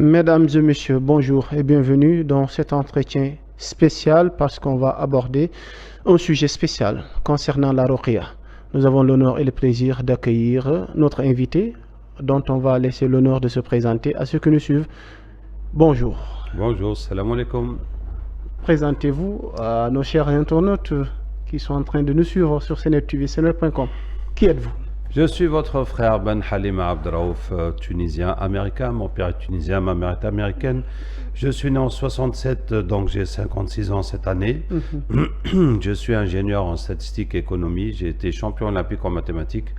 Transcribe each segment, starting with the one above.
Mesdames et messieurs, bonjour et bienvenue dans cet entretien spécial parce qu'on va aborder un sujet spécial concernant la ruqya. Nous avons l'honneur et le plaisir d'accueillir notre invité dont on va laisser l'honneur de se présenter à ceux qui nous suivent. Bonjour. Bonjour, salam alaikum. Présentez-vous à nos chers internautes qui sont en train de nous suivre sur CNET.TV, CNET.com. Qui êtes-vous? Je suis votre frère Ben Halima Abdraouf, tunisien, américain. Mon père est tunisien, ma mère est américaine. Je suis né en 67, donc j'ai 56 ans cette année. Je suis ingénieur en statistique et économie. J'ai été champion olympique en mathématiques.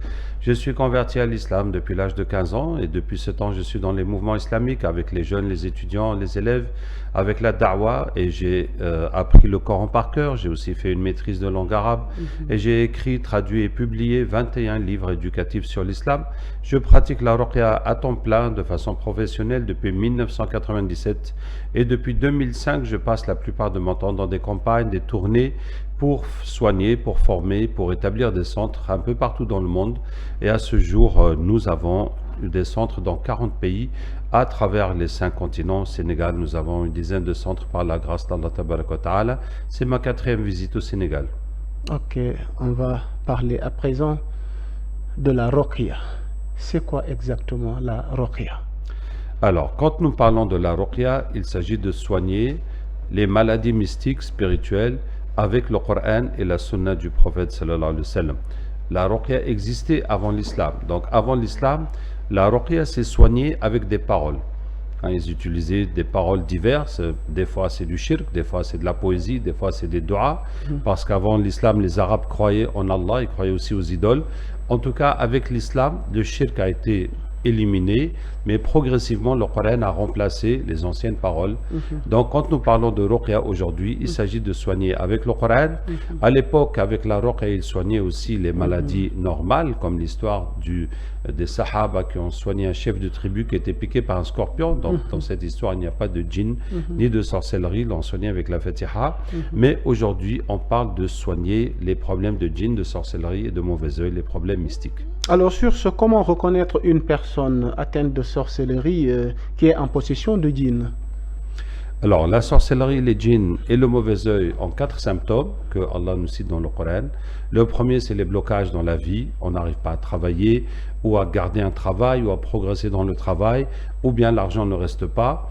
Je suis converti à l'islam depuis l'âge de 15 ans et depuis ce temps, je suis dans les mouvements islamiques avec les jeunes, les étudiants, les élèves, avec la da'wa et j'ai appris le Coran par cœur. J'ai aussi fait une maîtrise de langue arabe et j'ai écrit, traduit et publié 21 livres éducatifs sur l'islam. Je pratique la ruqya à temps plein de façon professionnelle depuis 1997 et depuis 2005, je passe la plupart de mon temps dans des campagnes, des tournées pour soigner, pour former, pour établir des centres un peu partout dans le monde. Et à ce jour, nous avons des centres dans 40 pays à travers les 5 continents. Au Sénégal, nous avons une dizaine de centres par la grâce d'Allah Tabaraka wa Ta'ala. C'est ma 4e visite au Sénégal. Ok, on va parler à présent de la ruqya. C'est quoi exactement la ruqya? Alors, quand nous parlons de la ruqya, il s'agit de soigner les maladies mystiques, spirituelles, avec le Coran et la sunna du prophète sallallahu alayhi wa sallam. La ruqya existait avant l'islam. Donc avant l'islam, la ruqya s'est soignée avec des paroles. Ils utilisaient des paroles diverses. Des fois c'est du shirk, des fois c'est de la poésie, des fois c'est des du'as. Parce qu'avant l'islam, les Arabes croyaient en Allah, ils croyaient aussi aux idoles. En tout cas, avec l'islam, le shirk a été éliminé, mais progressivement le Coran a remplacé les anciennes paroles. Donc quand nous parlons de ruqya aujourd'hui, il s'agit de soigner avec le Coran. À l'époque, avec la ruqya, ils soignaient aussi les maladies normales, comme l'histoire des Sahaba qui ont soigné un chef de tribu qui était piqué par un scorpion. Donc dans cette histoire, il n'y a pas de djinn ni de sorcellerie, l'on soignait avec la Fatiha. Mais aujourd'hui, on parle de soigner les problèmes de djinn, de sorcellerie et de mauvais œil, les problèmes mystiques. Alors sur ce, comment reconnaître une personne atteinte de sorcellerie qui est en possession de djinn? Alors la sorcellerie, les djinns et le mauvais œil ont 4 symptômes que Allah nous cite dans le Coran. Le premier, c'est les blocages dans la vie. On n'arrive pas à travailler ou à garder un travail ou à progresser dans le travail, ou bien l'argent ne reste pas,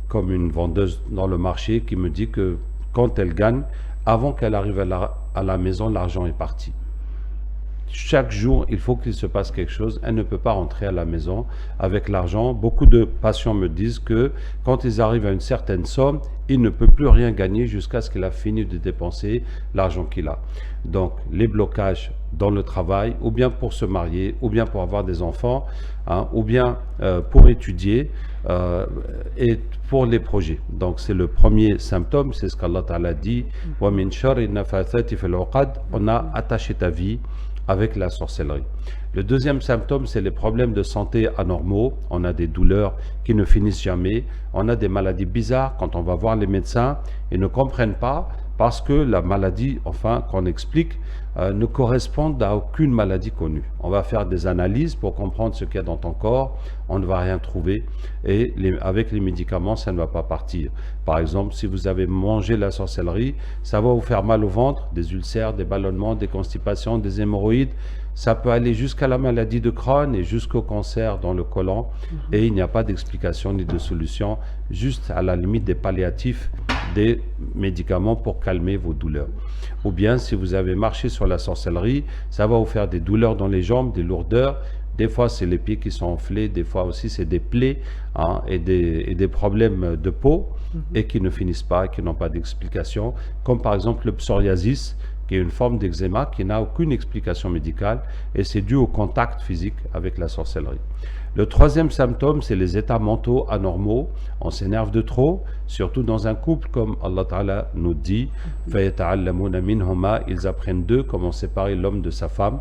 comme une vendeuse dans le marché qui me dit que quand elle gagne, avant qu'elle arrive à la maison, l'argent est parti. Chaque jour, il faut qu'il se passe quelque chose. Elle ne peut pas rentrer à la maison avec l'argent. Beaucoup de patients me disent que quand ils arrivent à une certaine somme, il ne peut plus rien gagner jusqu'à ce qu'il a fini de dépenser l'argent qu'il a. Donc, les blocages dans le travail, ou bien pour se marier, ou bien pour avoir des enfants, ou bien pour étudier, et pour les projets. Donc, c'est le premier symptôme, c'est ce qu'Allah Ta'ala dit. Wa min sharri nafathati fil uqad. On a attaché ta vie avec la sorcellerie. Le deuxième symptôme, c'est les problèmes de santé anormaux. On a des douleurs qui ne finissent jamais. On a des maladies bizarres. Quand on va voir les médecins, ils ne comprennent pas parce que la maladie, enfin, qu'on explique, ne correspond à aucune maladie connue. On va faire des analyses pour comprendre ce qu'il y a dans ton corps. On ne va rien trouver. Et avec les médicaments, ça ne va pas partir. Par exemple, si vous avez mangé la sorcellerie, ça va vous faire mal au ventre, des ulcères, des ballonnements, des constipations, des hémorroïdes. Ça peut aller jusqu'à la maladie de Crohn et jusqu'au cancer dans le côlon. Et il n'y a pas d'explication ni de solution, juste à la limite des palliatifs, des médicaments pour calmer vos douleurs. Ou bien, si vous avez marché sur la sorcellerie, ça va vous faire des douleurs dans les jambes, des lourdeurs. Des fois, c'est les pieds qui sont enflés, des fois aussi, c'est des plaies et des problèmes de peau et qui ne finissent pas, qui n'ont pas d'explication, comme par exemple le psoriasis, qui est une forme d'eczéma qui n'a aucune explication médicale et c'est dû au contact physique avec la sorcellerie. Le troisième symptôme, c'est les états mentaux anormaux. On s'énerve de trop, surtout dans un couple, comme Allah Ta'ala nous dit, فَيَتَعَلَّمُونَ مِنْهُمَا. Ils apprennent d'eux comment séparer l'homme de sa femme.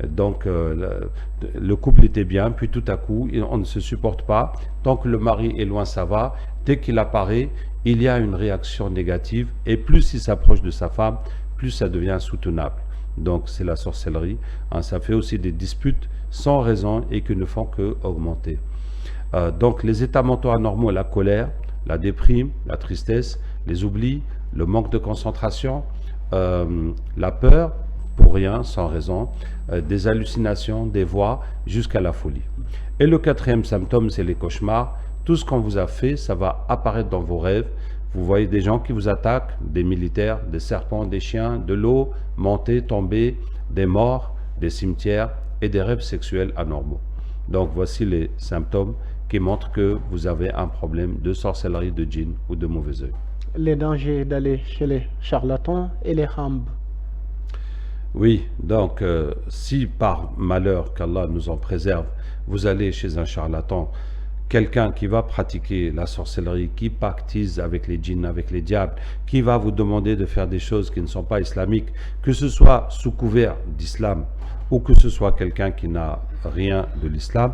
Donc le couple était bien, puis tout à coup, on ne se supporte pas. Tant que le mari est loin, ça va. Dès qu'il apparaît, il y a une réaction négative. Et plus il s'approche de sa femme, plus ça devient insoutenable. Donc c'est la sorcellerie. Ça fait aussi des disputes sans raison et qui ne font que augmenter. Donc les états mentaux anormaux, la colère, la déprime, la tristesse, les oublis, le manque de concentration, la peur, pour rien, sans raison, des hallucinations, des voix, jusqu'à la folie. Et le quatrième symptôme, c'est les cauchemars. Tout ce qu'on vous a fait, ça va apparaître dans vos rêves. Vous voyez des gens qui vous attaquent, des militaires, des serpents, des chiens, de l'eau, monter, tomber, des morts, des cimetières et des rêves sexuels anormaux. Donc voici les symptômes qui montrent que vous avez un problème de sorcellerie, de djinn ou de mauvais œil. Les dangers d'aller chez les charlatans et les rambes. Oui, donc si par malheur qu'Allah nous en préserve, vous allez chez un charlatan, quelqu'un qui va pratiquer la sorcellerie, qui pactise avec les djinns, avec les diables, qui va vous demander de faire des choses qui ne sont pas islamiques, que ce soit sous couvert d'islam ou que ce soit quelqu'un qui n'a rien de l'islam,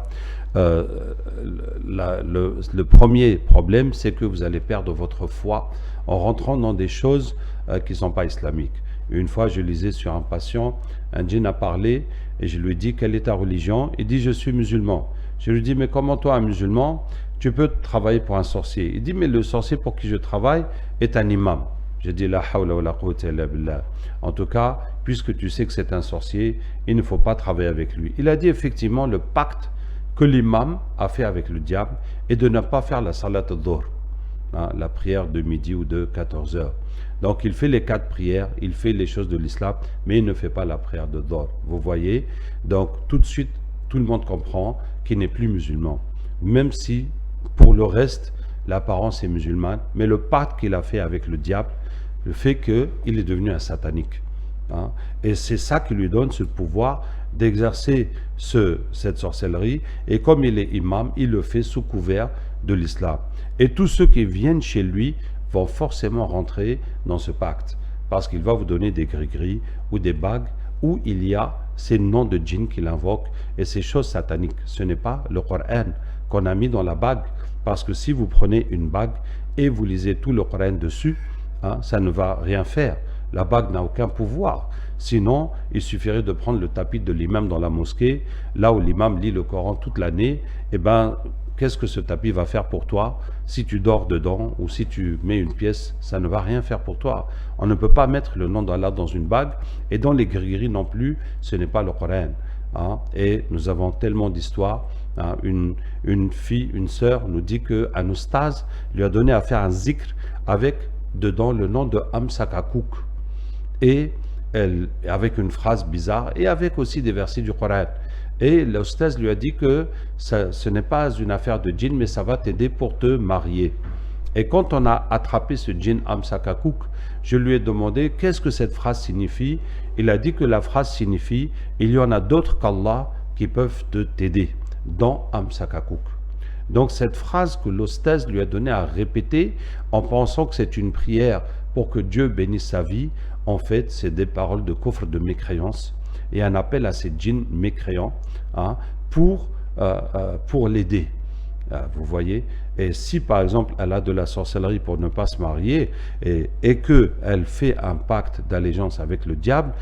le premier problème, c'est que vous allez perdre votre foi en rentrant dans des choses qui ne sont pas islamiques. Une fois, je lisais sur un patient, un djinn a parlé et je lui ai dit, quelle est ta religion? Il dit, je suis musulman. Je lui dis, mais comment toi, un musulman, tu peux travailler pour un sorcier? Il dit, mais le sorcier pour qui je travaille est un imam. J'ai dit, la hawla wa la quwwata illa billah. En tout cas, puisque tu sais que c'est un sorcier, il ne faut pas travailler avec lui. Il a dit effectivement le pacte que l'imam a fait avec le diable est de ne pas faire la salat al-dhuhr, la prière de midi ou de 14 heures. Donc il fait les 4 prières, il fait les choses de l'islam, mais il ne fait pas la prière de dhuhr. Vous voyez? Donc tout de suite, tout le monde comprend qu'il n'est plus musulman. Même si, pour le reste, l'apparence est musulmane, mais le pacte qu'il a fait avec le diable, le fait qu'il est devenu un satanique. Et c'est ça qui lui donne ce pouvoir d'exercer cette sorcellerie. Et comme il est imam, il le fait sous couvert de l'islam. Et tous ceux qui viennent chez lui vont forcément rentrer dans ce pacte, parce qu'il va vous donner des gris-gris ou des bagues où il y a ces noms de djinns qu'il invoque et ces choses sataniques. Ce n'est pas le Coran qu'on a mis dans la bague, parce que si vous prenez une bague et vous lisez tout le Coran dessus, ça ne va rien faire. La bague n'a aucun pouvoir. Sinon, il suffirait de prendre le tapis de l'imam dans la mosquée, là où l'imam lit le Coran toute l'année. Eh bien, qu'est-ce que ce tapis va faire pour toi? Si tu dors dedans ou si tu mets une pièce, ça ne va rien faire pour toi. On ne peut pas mettre le nom d'Allah dans une bague, et dans les gris-gris non plus, ce n'est pas le Coran. Et nous avons tellement d'histoires. Une fille, une sœur nous dit qu'un oustaz lui a donné à faire un zikr avec dedans le nom de Amsakakouk, et avec une phrase bizarre et avec aussi des versets du Coran. Et l'oustaz lui a dit que ce n'est pas une affaire de djinn, mais ça va t'aider pour te marier. Et quand on a attrapé ce djinn Amsakakouk, je lui ai demandé qu'est-ce que cette phrase signifie. Il a dit que la phrase signifie il y en a d'autres qu'Allah qui peuvent t'aider dans Amsakakouk. Donc cette phrase que l'oustaz lui a donné à répéter en pensant que c'est une prière pour que Dieu bénisse sa vie, en fait c'est des paroles de coffre de mécréance et un appel à ces djinns mécréants pour l'aider. Vous voyez? Et si par exemple elle a de la sorcellerie pour ne pas se marier et qu'elle fait un pacte d'allégeance avec le diable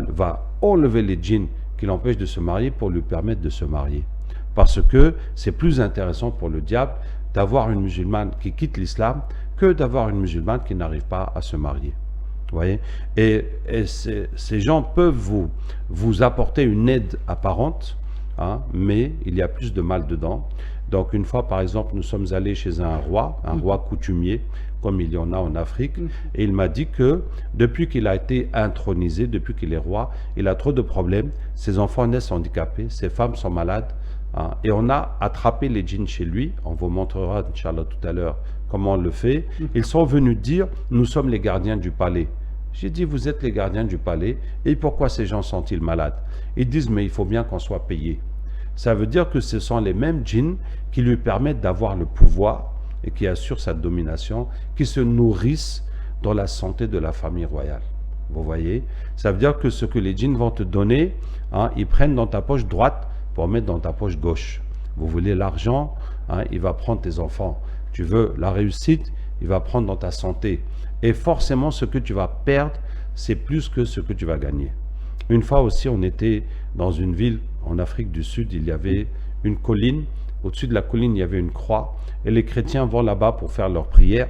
va enlever les djinns qui l'empêchent de se marier pour lui permettre de se marier. Parce que c'est plus intéressant pour le diable d'avoir une musulmane qui quitte l'islam que d'avoir une musulmane qui n'arrive pas à se marier. Vous voyez? Et ces gens peuvent vous apporter une aide apparente, mais il y a plus de mal dedans. Donc une fois, par exemple, nous sommes allés chez un roi coutumier, comme il y en a en Afrique, et il m'a dit que depuis qu'il a été intronisé, depuis qu'il est roi, il a trop de problèmes, ses enfants naissent handicapés, ses femmes sont malades, et on a attrapé les djinns chez lui. On vous montrera, Inch'Allah, tout à l'heure comment on le fait. Ils sont venus dire, nous sommes les gardiens du palais. J'ai dit, vous êtes les gardiens du palais, et pourquoi ces gens sont-ils malades? Ils disent, mais il faut bien qu'on soit payé. Ça veut dire que ce sont les mêmes djinns qui lui permettent d'avoir le pouvoir et qui assurent sa domination, qui se nourrissent dans la santé de la famille royale. Vous voyez? Ça veut dire que ce que les djinns vont te donner, ils prennent dans ta poche droite pour mettre dans ta poche gauche. Vous voulez l'argent, il va prendre tes enfants. Tu veux la réussite, il va prendre dans ta santé. Et forcément, ce que tu vas perdre, c'est plus que ce que tu vas gagner. Une fois aussi, on était dans une ville en Afrique du Sud, il y avait une colline Au-dessus de la colline, il y avait une croix. Et les chrétiens vont là-bas pour faire leur prière.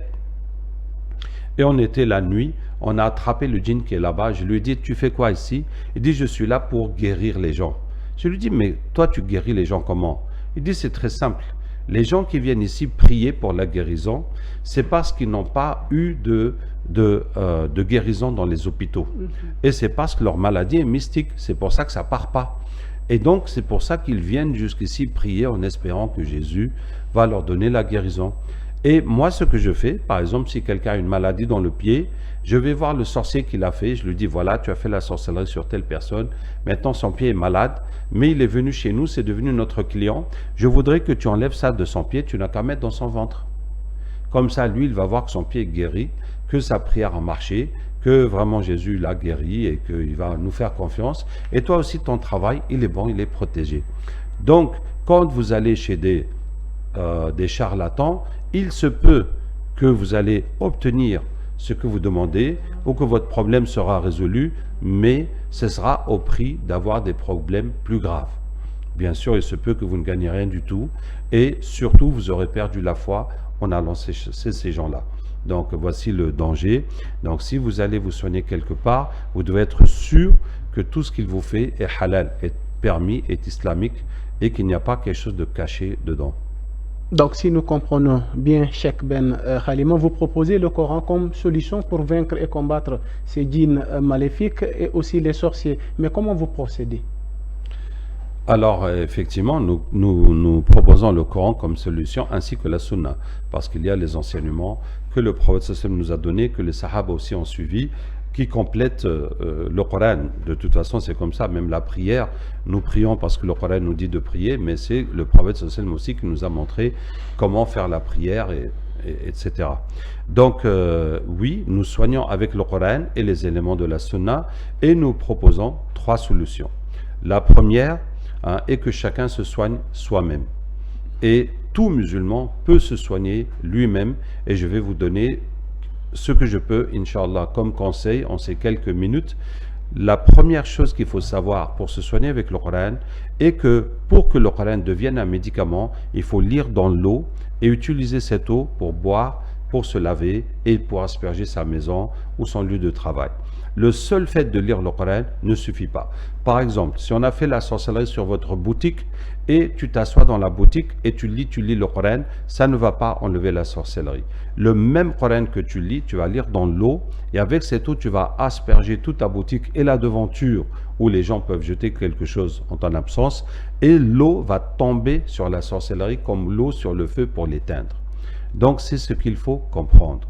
Et on était la nuit, on a attrapé le djinn qui est là-bas. Je lui ai dit, tu fais quoi ici? Il dit, je suis là pour guérir les gens. Je lui dis, mais toi, tu guéris les gens comment? Il dit, c'est très simple. Les gens qui viennent ici prier pour la guérison, c'est parce qu'ils n'ont pas eu de guérison dans les hôpitaux. Et c'est parce que leur maladie est mystique. C'est pour ça que ça ne part pas. Et donc, c'est pour ça qu'ils viennent jusqu'ici prier en espérant que Jésus va leur donner la guérison. Et moi, ce que je fais, par exemple, si quelqu'un a une maladie dans le pied, je vais voir le sorcier qui l'a fait. Je lui dis, voilà, tu as fait la sorcellerie sur telle personne. Maintenant, son pied est malade, mais il est venu chez nous, c'est devenu notre client. Je voudrais que tu enlèves ça de son pied, tu n'as qu'à mettre dans son ventre. Comme ça, lui, il va voir que son pied est guéri, que sa prière a marché, que vraiment Jésus l'a guéri et qu'il va nous faire confiance. Et toi aussi, ton travail, il est bon, il est protégé. Donc, quand vous allez chez des charlatans, il se peut que vous allez obtenir ce que vous demandez ou que votre problème sera résolu, mais ce sera au prix d'avoir des problèmes plus graves. Bien sûr, il se peut que vous ne gagnez rien du tout et surtout, vous aurez perdu la foi en allant chez ces gens-là. Donc, voici le danger. Donc, si vous allez vous soigner quelque part, vous devez être sûr que tout ce qu'il vous fait est halal, est permis, est islamique et qu'il n'y a pas quelque chose de caché dedans. Donc, si nous comprenons bien, Cheikh Ben Khalima, vous proposez le Coran comme solution pour vaincre et combattre ces djinns maléfiques et aussi les sorciers. Mais comment vous procédez? Alors, effectivement, nous proposons le Coran comme solution, ainsi que la Sunna, parce qu'il y a les enseignements que le prophète sallallahu nous a donnés, que les Sahaba aussi ont suivis, qui complètent le Coran. De toute façon, c'est comme ça, même la prière, nous prions parce que le Coran nous dit de prier, mais c'est le prophète sallallahu aussi qui nous a montré comment faire la prière, etc. Donc, oui, nous soignons avec le Coran et les éléments de la Sunna, et nous proposons 3 solutions. La première, et que chacun se soigne soi-même. Et tout musulman peut se soigner lui-même, et je vais vous donner ce que je peux, Inch'Allah, comme conseil en ces quelques minutes. La première chose qu'il faut savoir pour se soigner avec le Coran est que pour que le Coran devienne un médicament, il faut lire dans l'eau et utiliser cette eau pour boire, pour se laver et pour asperger sa maison ou son lieu de travail. Le seul fait de lire le Coran ne suffit pas. Par exemple, si on a fait la sorcellerie sur votre boutique et tu t'assois dans la boutique et tu lis le Coran, ça ne va pas enlever la sorcellerie. Le même Coran que tu lis, tu vas lire dans l'eau et avec cette eau, tu vas asperger toute ta boutique et la devanture où les gens peuvent jeter quelque chose en ton absence et l'eau va tomber sur la sorcellerie comme l'eau sur le feu pour l'éteindre. Donc, c'est ce qu'il faut comprendre.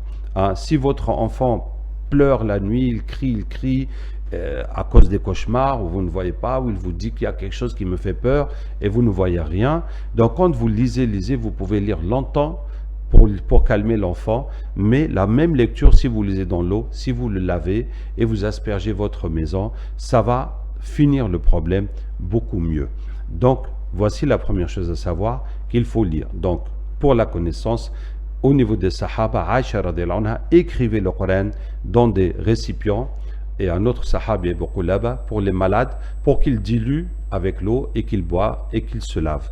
Si votre enfant pleure la nuit, il crie à cause des cauchemars, où vous ne voyez pas, où il vous dit qu'il y a quelque chose qui me fait peur et vous ne voyez rien. Donc quand vous lisez, vous pouvez lire longtemps pour calmer l'enfant, mais la même lecture, si vous lisez dans l'eau, si vous le lavez et vous aspergez votre maison, ça va finir le problème beaucoup mieux. Donc voici la première chose à savoir qu'il faut lire. Donc pour la connaissance, au niveau des Sahaba, Aïcha radhiyallahu anha écrivait le Coran dans des récipients et un autre Sahaba est beaucoup là-bas pour les malades, pour qu'ils diluent avec l'eau et qu'ils boivent et qu'ils se lavent.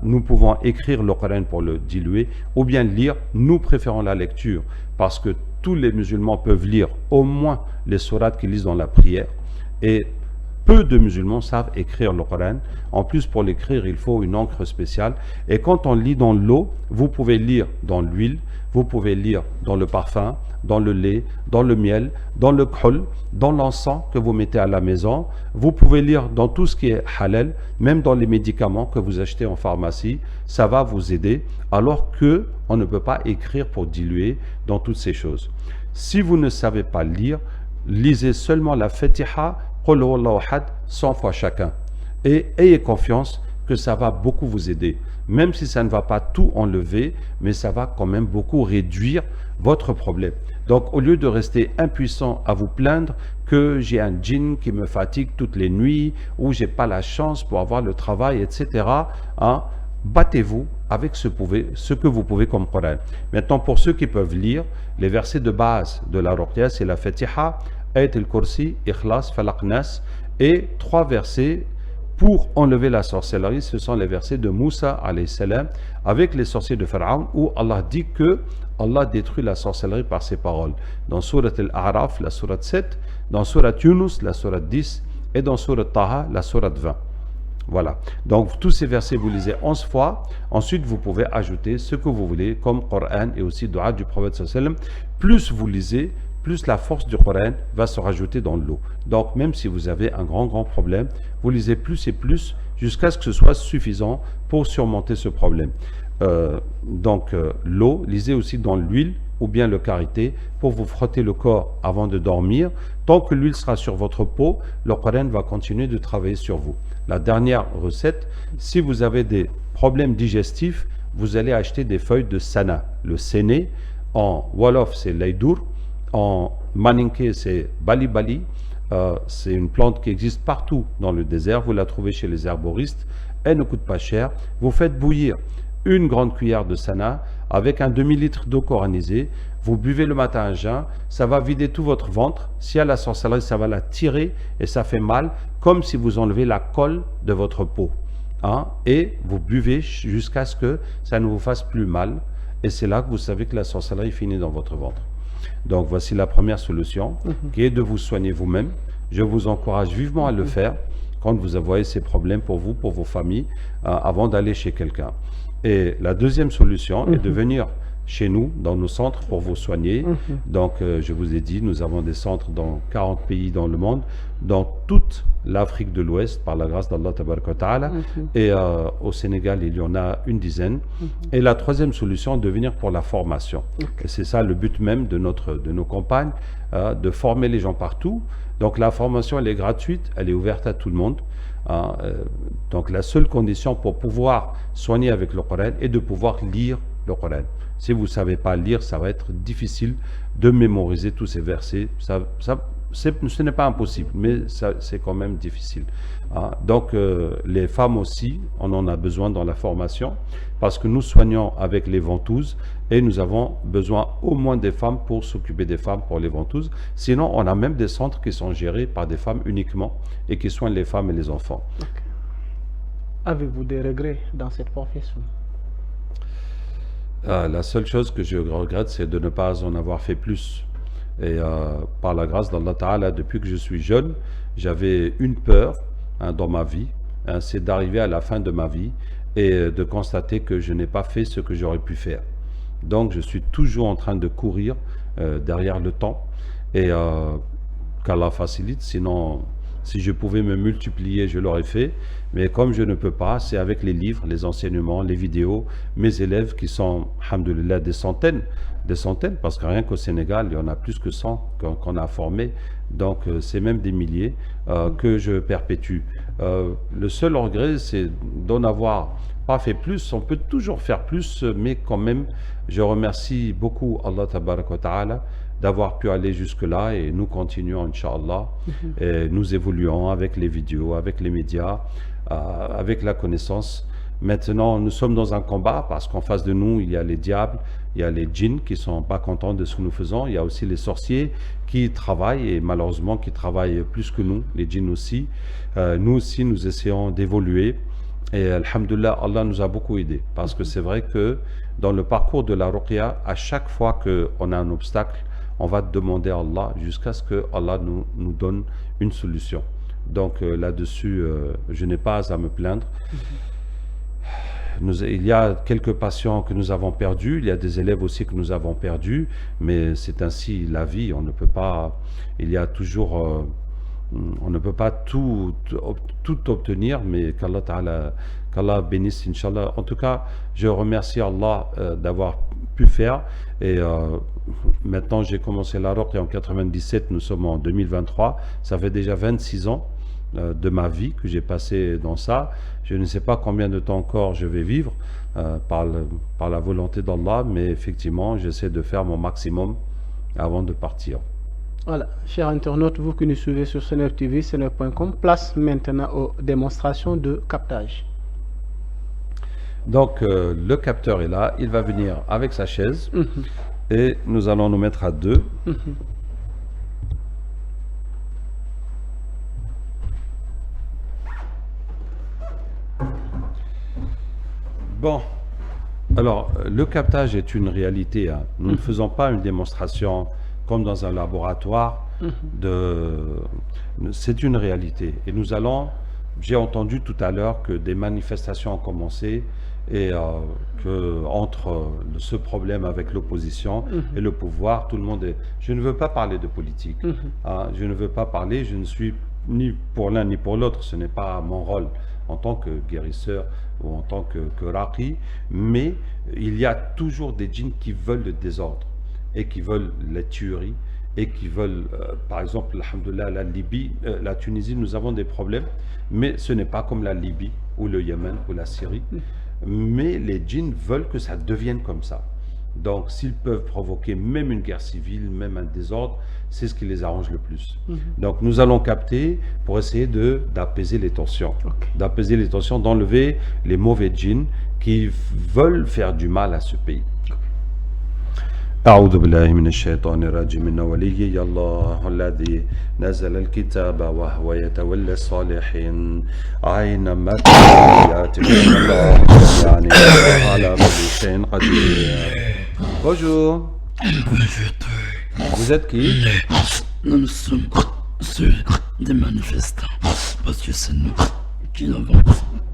Nous pouvons écrire le Coran pour le diluer ou bien lire. Nous préférons la lecture parce que tous les musulmans peuvent lire au moins les sourates qu'ils lisent dans la prière et peu de musulmans savent écrire le Coran. En plus, pour l'écrire, il faut une encre spéciale. Et quand on lit dans l'eau, vous pouvez lire dans l'huile, vous pouvez lire dans le parfum, dans le lait, dans le miel, dans le khol, dans l'encens que vous mettez à la maison. Vous pouvez lire dans tout ce qui est halal, même dans les médicaments que vous achetez en pharmacie. Ça va vous aider, alors que on ne peut pas écrire pour diluer dans toutes ces choses. Si vous ne savez pas lire, lisez seulement la Fatiha, 100 fois chacun. Et ayez confiance que ça va beaucoup vous aider. Même si ça ne va pas tout enlever, mais ça va quand même beaucoup réduire votre problème. Donc au lieu de rester impuissant à vous plaindre que j'ai un djinn qui me fatigue toutes les nuits, ou j'ai pas la chance pour avoir le travail, etc., battez-vous avec ce que vous pouvez comme Coran. Maintenant, pour ceux qui peuvent lire, les versets de base de la Ruqya, c'est la Fatiha, Ayat al-Kursi, Ikhlas, Falaq, Nas, et 3 versets pour enlever la sorcellerie. Ce sont les versets de Moussa alayhi salam avec les sorciers de Pharaon, où Allah dit que Allah détruit la sorcellerie par ses paroles. Dans Surat Al-A'raf, la Surat 7, dans Surat Yunus, la Surat 10, et dans Surat Taha, la Surat 20. Voilà. Donc, tous ces versets, vous lisez 11 fois. Ensuite, vous pouvez ajouter ce que vous voulez, comme Coran et aussi Dua du prophète sallallahu alayhi wa sallam. Plus vous lisez, plus la force du Coran va se rajouter dans l'eau. Donc, même si vous avez un grand problème, vous lisez plus et plus jusqu'à ce que ce soit suffisant pour surmonter ce problème. L'eau, lisez aussi dans l'huile ou bien le karité pour vous frotter le corps avant de dormir. Tant que l'huile sera sur votre peau, le Coran va continuer de travailler sur vous. La dernière recette, si vous avez des problèmes digestifs, vous allez acheter des feuilles de sana. Le séné, en Wolof, c'est l'aydour, en maninké, c'est bali. C'est une plante qui existe partout dans le désert. Vous la trouvez chez les herboristes. Elle ne coûte pas cher. Vous faites bouillir une grande cuillère de sana avec un demi-litre d'eau coranisée. Vous buvez le matin à jeun. Ça va vider tout votre ventre. S'il y a la sorcellerie, ça va la tirer et ça fait mal, comme si vous enlevez la colle de votre peau. Et vous buvez jusqu'à ce que ça ne vous fasse plus mal. Et c'est là que vous savez que la sorcellerie finit dans votre ventre. Donc voici la première solution, qui est de vous soigner vous-même. Je vous encourage vivement à le faire quand vous voyez ces problèmes pour vous, pour vos familles, avant d'aller chez quelqu'un. Et la deuxième solution est de venir chez nous, dans nos centres, pour vous soigner. Donc, je vous ai dit, nous avons des centres dans 40 pays dans le monde, dans toute l'Afrique de l'Ouest, par la grâce d'Allah Tabaraka wa Ta'ala. Et au Sénégal, il y en a une dizaine. Et la troisième solution est de venir pour la formation. Et c'est ça le but même de nos campagnes, de former les gens partout. Donc, la formation, elle est gratuite, elle est ouverte à tout le monde. Donc, la seule condition pour pouvoir soigner avec le Coran est de pouvoir lire le Coran. Si vous ne savez pas lire, ça va être difficile de mémoriser tous ces versets. Ce n'est pas impossible, mais c'est quand même difficile. Donc, les femmes aussi, on en a besoin dans la formation, parce que nous soignons avec les ventouses et nous avons besoin au moins des femmes pour s'occuper des femmes pour les ventouses. Sinon, on a même des centres qui sont gérés par des femmes uniquement et qui soignent les femmes et les enfants. Okay. Avez-vous des regrets dans cette profession? La seule chose que je regrette, c'est de ne pas en avoir fait plus. Et par la grâce d'Allah Ta'ala, depuis que je suis jeune, j'avais une peur dans ma vie, c'est d'arriver à la fin de ma vie et de constater que je n'ai pas fait ce que j'aurais pu faire. Donc je suis toujours en train de courir derrière le temps et qu'Allah facilite, sinon si je pouvais me multiplier, je l'aurais fait. Mais comme je ne peux pas, c'est avec les livres, les enseignements, les vidéos, mes élèves qui sont, alhamdoulilah, des centaines, parce que rien qu'au Sénégal, il y en a plus que 100 qu'on a formés. Donc, c'est même des milliers que je perpétue. Le seul regret, c'est d'en avoir pas fait plus. On peut toujours faire plus, mais quand même, je remercie beaucoup Allah Tabaraka wa Ta'ala d'avoir pu aller jusque-là et nous continuons, Inch'Allah, et nous évoluons avec les vidéos, avec les médias, avec la connaissance. Maintenant, nous sommes dans un combat parce qu'en face de nous, il y a les diables, il y a les djinns qui ne sont pas contents de ce que nous faisons, il y a aussi les sorciers qui travaillent et malheureusement qui travaillent plus que nous, les djinns aussi. Nous aussi, nous essayons d'évoluer et alhamdoulilah, Allah nous a beaucoup aidés parce que c'est vrai que dans le parcours de la ruqya, à chaque fois qu'on a un obstacle, on va demander à Allah jusqu'à ce que Allah nous donne une solution. Donc là-dessus, je n'ai pas à me plaindre. Il y a quelques patients que nous avons perdus, il y a des élèves aussi que nous avons perdus, mais c'est ainsi la vie, on ne peut pas, il y a toujours, on ne peut pas tout obtenir, mais qu'Allah bénisse, Inch'Allah. En tout cas, je remercie Allah d'avoir pu faire, et maintenant j'ai commencé la ruqya en 97, nous sommes en 2023, ça fait déjà 26 ans de ma vie que j'ai passé dans ça. Je ne sais pas combien de temps encore je vais vivre par la volonté d'Allah, mais effectivement, j'essaie de faire mon maximum avant de partir. Voilà, chers internautes, vous qui nous suivez sur Seneweb TV, seneweb.com, place maintenant aux démonstrations de captage. Donc, le capteur est là, il va venir avec sa chaise et nous allons nous mettre à deux. Bon, alors le captage est une réalité, hein. Nous ne faisons pas une démonstration comme dans un laboratoire. C'est une réalité. Et nous allons, j'ai entendu tout à l'heure que des manifestations ont commencé et que entre ce problème avec l'opposition et le pouvoir, tout le monde est... Je ne veux pas parler de politique. Hein, je ne veux pas parler, je ne suis ni pour l'un ni pour l'autre, ce n'est pas mon rôle en tant que guérisseur ou en tant que raqi, mais il y a toujours des djinns qui veulent le désordre et qui veulent la tuerie et qui veulent, par exemple, alhamdoulilah, la Libye, la Tunisie, nous avons des problèmes, mais ce n'est pas comme la Libye ou le Yémen ou la Syrie, mais les djinns veulent que ça devienne comme ça. Donc, s'ils peuvent provoquer même une guerre civile, même un désordre, c'est ce qui les arrange le plus. Donc, nous allons capter pour essayer d'apaiser les tensions, d'apaiser les tensions, d'enlever les mauvais djinns qui veulent faire du mal à ce pays. أعوذ بالله من الشيطان الرجيم إن وليي الله الذي نزل الكتاب وهو يتولى الصالحين أينما كنتم يأتي الله يعني على كل شيء قدير. Bonjour. Vous êtes qui? Nous sommes ceux des manifestants, parce que c'est nous qui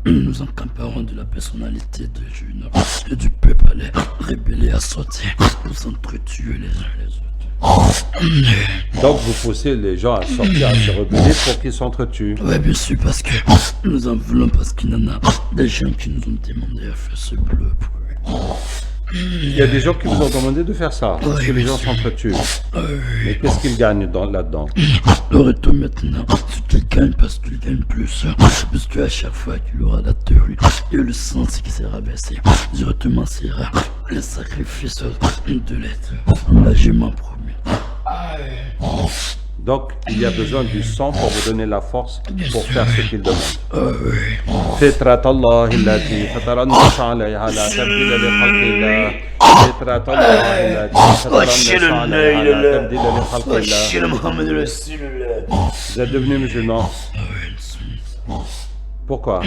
nous encamparons de la personnalité de Juno et du peuple à les rébeller, à sortir, nous entretuer les uns les autres. Donc vous poussez les gens à sortir, à se rebeller pour qu'ils s'entretuent. Oui, bien sûr, parce que nous en voulons, parce qu'il y en a des gens qui nous ont demandé à faire ce bleu pour eux. Il y a des gens qui vous ont demandé de faire ça, parce que les gens s'entretuent. Mais qu'est-ce qu'ils gagnent là-dedans? Le retour maintenant, c'est qu'il gagne parce qu'il gagne plus. Parce qu'à chaque fois qu'il aura la théorie et le sens qui sera baissé, directement sera le sacrifice de l'être. Là, je m'en promets. Donc, il y a besoin du sang pour vous donner la force pour faire ce qu'il demande. فطرة الله التي فطر الناس عليها لا تبديل لخلق الله. فطرة الله التي فطر الناس عليها لا تبديل لخلق الله. Vous êtes devenu musulman. Pourquoi?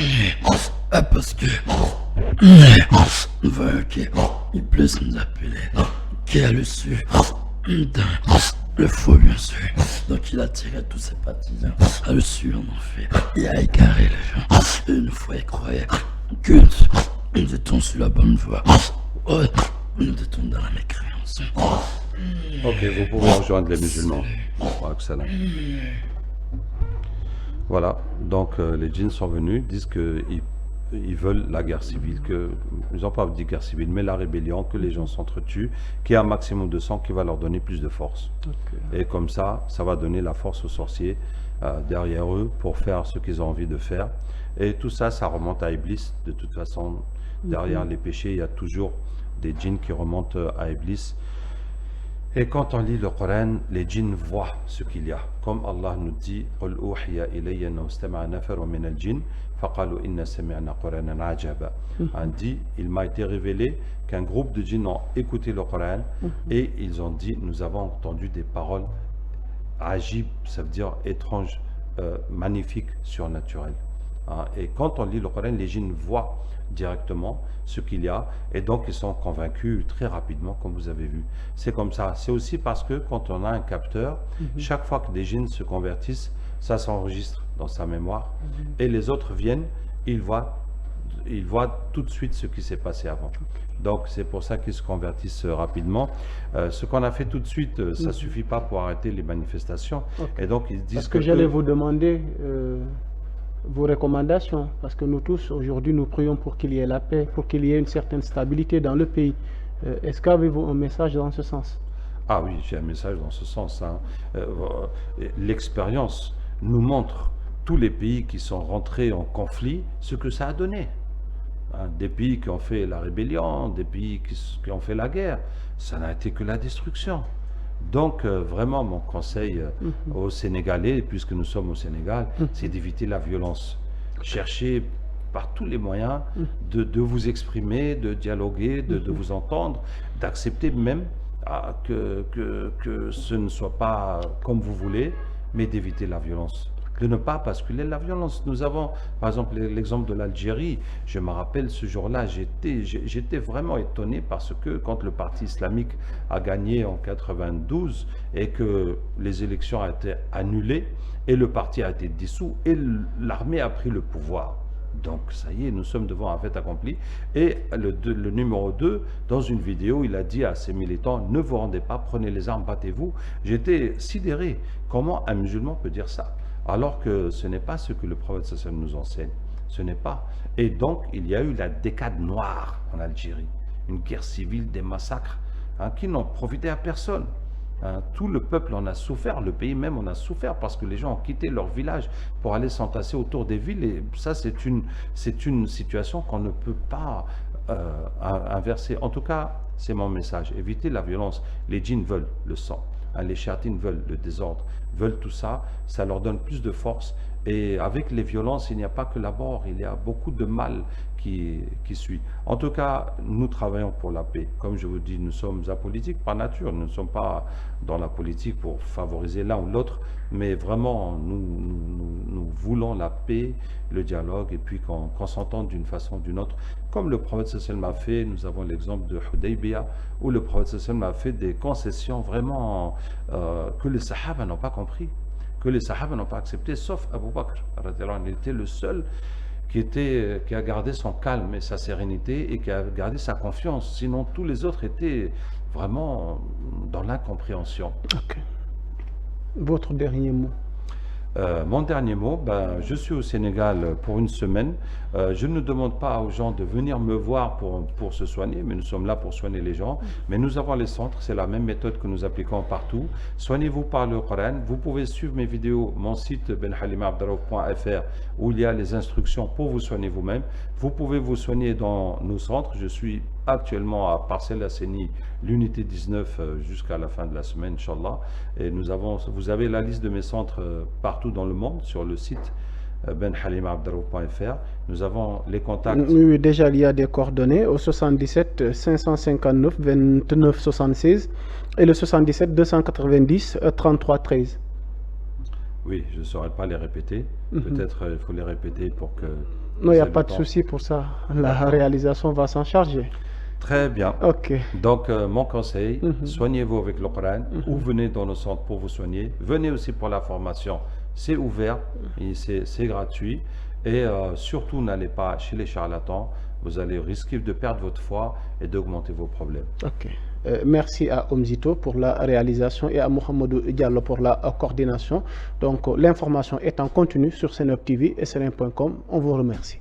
Parce que voilà qu'il peut nous appeler, qui a le su le faux, bien sûr. Donc il a tiré tous ses partisans à le suivre en enfer. Il a égaré les gens. Et une fois il croyait que nous étions sur la bonne voie. Ouais, nous étions dans la mécréance. Ok, vous pouvez rejoindre les musulmans. Excellent. Voilà, donc les djinns sont venus, disent qu'ils veulent la guerre civile, ils n'ont pas dit guerre civile, mais la rébellion, que les gens s'entretuent, qu'il y a un maximum de sang qui va leur donner plus de force. Et comme ça va donner la force aux sorciers derrière eux pour faire ce qu'ils ont envie de faire. Et tout ça, ça remonte à Iblis. De toute façon, derrière les péchés, il y a toujours des djinns qui remontent à Iblis. Et quand on lit le Coran, les djinns voient ce qu'il y a. Comme Allah nous dit, قُلْ أُوحِيَ إِلَيَّ أَنَّهُ اسْتَمَعَ نَفَرٌ مِنَ الْجِنِّ فَقَالُوا إِنَّا سَمِعْنَا قُرْآنًا عَجَبًا. On dit, il m'a été révélé qu'un groupe de djinns ont écouté le Coran et ils ont dit, nous avons entendu des paroles ajib, ça veut dire étranges, magnifiques, surnaturelles. Et quand on lit le Coran, les djinns voient directement ce qu'il y a et donc ils sont convaincus très rapidement, comme vous avez vu. C'est comme ça. C'est aussi parce que quand on a un capteur, chaque fois que des djinns se convertissent, ça s'enregistre dans sa mémoire et les autres viennent, ils voient tout de suite ce qui s'est passé avant. Donc c'est pour ça qu'ils se convertissent rapidement. Ce qu'on a fait tout de suite, ça suffit pas pour arrêter les manifestations. Et donc ils disent parce que j'allais vous demander vos recommandations, parce que nous tous aujourd'hui nous prions pour qu'il y ait la paix, pour qu'il y ait une certaine stabilité dans le pays. Est-ce qu'avez-vous un message dans ce sens? Ah oui, j'ai un message dans ce sens. L'expérience nous montre, tous les pays qui sont rentrés en conflit, ce que ça a donné. Des pays qui ont fait la rébellion, des pays qui ont fait la guerre, ça n'a été que la destruction. Donc vraiment mon conseil aux Sénégalais, puisque nous sommes au Sénégal, c'est d'éviter la violence. Cherchez par tous les moyens de vous exprimer, de dialoguer, de vous entendre, d'accepter même que ce ne soit pas comme vous voulez, mais d'éviter la violence. de ne pas basculer la violence. Nous avons, par exemple, l'exemple de l'Algérie. Je me rappelle ce jour-là, j'étais vraiment étonné parce que quand le parti islamique a gagné en 92 et que les élections ont été annulées et le parti a été dissous et l'armée a pris le pouvoir. Donc ça y est, nous sommes devant un fait accompli. Et le numéro 2, dans une vidéo, il a dit à ses militants, ne vous rendez pas, prenez les armes, battez-vous. J'étais sidéré. Comment un musulman peut dire ça? Alors que ce n'est pas ce que le prophète sallallahu nous enseigne. Ce n'est pas. Et donc, il y a eu la décade noire en Algérie. Une guerre civile, des massacres, qui n'ont profité à personne. Tout le peuple en a souffert, le pays même en a souffert parce que les gens ont quitté leur village pour aller s'entasser autour des villes et ça c'est une situation qu'on ne peut pas inverser. En tout cas, c'est mon message. Évitez la violence. Les djinns veulent le sang, les chéatines veulent le désordre, veulent tout ça, ça leur donne plus de force. Et avec les violences, il n'y a pas que la mort, il y a beaucoup de mal qui suit. En tout cas, nous travaillons pour la paix. Comme je vous dis, nous sommes apolitiques par nature. Nous ne sommes pas dans la politique pour favoriser l'un ou l'autre, mais vraiment, nous voulons la paix, le dialogue, et puis qu'on s'entende d'une façon ou d'une autre. Comme le prophète sallallahu alayhi wa sallam a fait, nous avons l'exemple de Hudaybiyah, où le prophète sallallahu alayhi wa sallam a fait des concessions vraiment que les sahaba n'ont pas compris, que les sahaba n'ont pas accepté, sauf Abu Bakr. Il était le seul qui a gardé son calme et sa sérénité et qui a gardé sa confiance. Sinon, tous les autres étaient vraiment dans l'incompréhension. Ok. Votre dernier mot? Mon dernier mot, je suis au Sénégal pour une semaine. Je ne demande pas aux gens de venir me voir pour se soigner, mais nous sommes là pour soigner les gens. Mais nous avons les centres, c'est la même méthode que nous appliquons partout. Soignez-vous par le Coran. Vous pouvez suivre mes vidéos, mon site benhalimaabdarouf.fr où il y a les instructions pour vous soigner vous-même. Vous pouvez vous soigner dans nos centres. Je suis actuellement à Parcelles Asseni, l'unité 19 jusqu'à la fin de la semaine, Inch'Allah. Et vous avez la liste de mes centres partout dans le monde sur le site benhalimaabdarouf.fr. Nous avons les contacts. Oui, déjà il y a des coordonnées au 77 559 29 76 et le 77 290 33 13. Oui, je ne saurais pas les répéter. Peut-être il faut les répéter pour que... Non, il n'y a pas de souci pour ça. La réalisation va s'en charger. Très bien. Ok. Donc, mon conseil, soignez-vous avec le Coran ou venez dans nos centres pour vous soigner. Venez aussi pour la formation. C'est ouvert, et c'est gratuit. Et surtout, n'allez pas chez les charlatans. Vous allez risquer de perdre votre foi et d'augmenter vos problèmes. Ok. Merci à Omzito pour la réalisation et à Mohamedou Diallo pour la coordination. Donc, l'information est en continu sur Seneweb TV et Senem.com. On vous remercie.